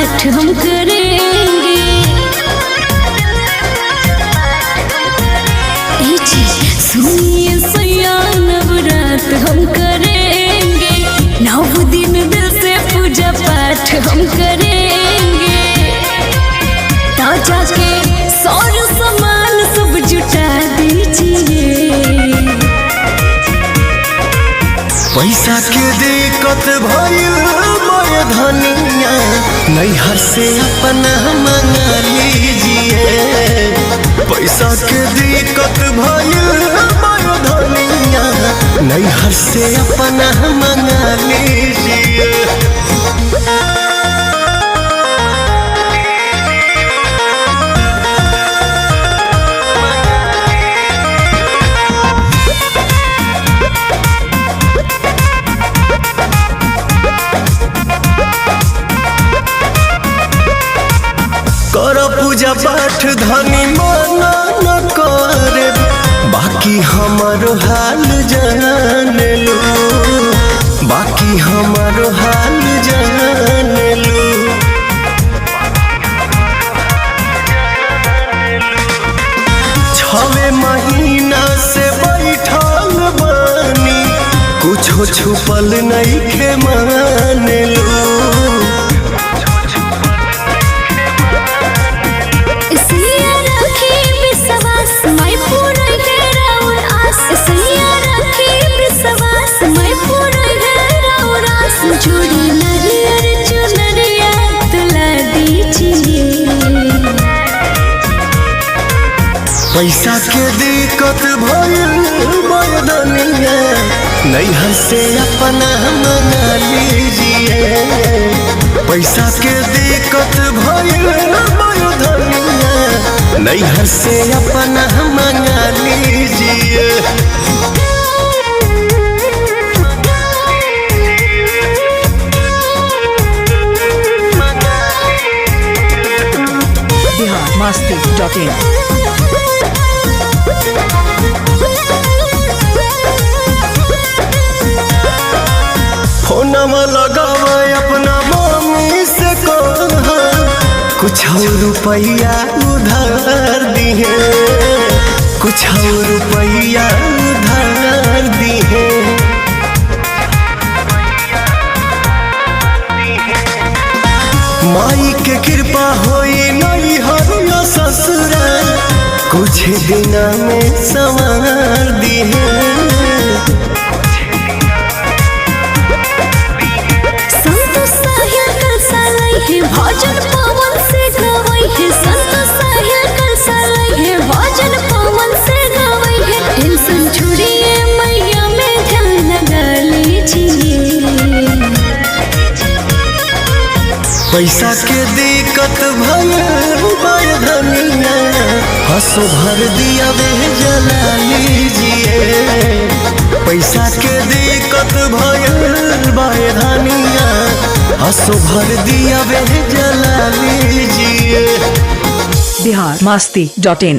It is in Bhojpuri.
पाठ हम करेंगे। सुनिए सैया नवरात हम करेंगे, 9 दिन दिल से पूजा पाठ हम करेंगे। ताजा के सौर सामान सब जुटा दीजिए। पैसा के दिक्कत भइल मोर धनिया, नैहर से अपना मंगा लीजिए। पैसा के दिक्कत भइल मोर धनिया, नैहर से अपना मंगा लीजिए। कर पूजा पाठ धनी मना न करे, बाकी हमारो हाल जान लो, बाकी हमारो हाल जान लो। 6 महीना से बैठल बानी, कुछो छुपल नहीं के मान लो। पैसा के दिक्कत भइल मोर धनिया, नैहर से अपना मंगा लीजिए। पैसा के दिक्कत भइल मोर धनिया, नैहर से अपना मंगा लीजिए। biharmasti.in फोनमा लगावे अपना मम्मी से कहा, कुछ रुपया उधार दिए, कुछ रुपया उधार दिए। माई के कृपा होई नहीं हरिया ससुरा, कुछ दिन में संवार दिए। भजन पवन से गवई है, संत साहिल कर सालई है, भजन पवन से गवई है। टेंशन छोड़िए मैया में ध्यान लगा लीजिए। पैसा के दिक्कत भइल मोर धनिया, हंसो भर दिया वे जला लीजिए। पैसा के दिक्कत भइल मोर धनिया, हंसो भर दिया वे जला लीजिए। biharmasti.in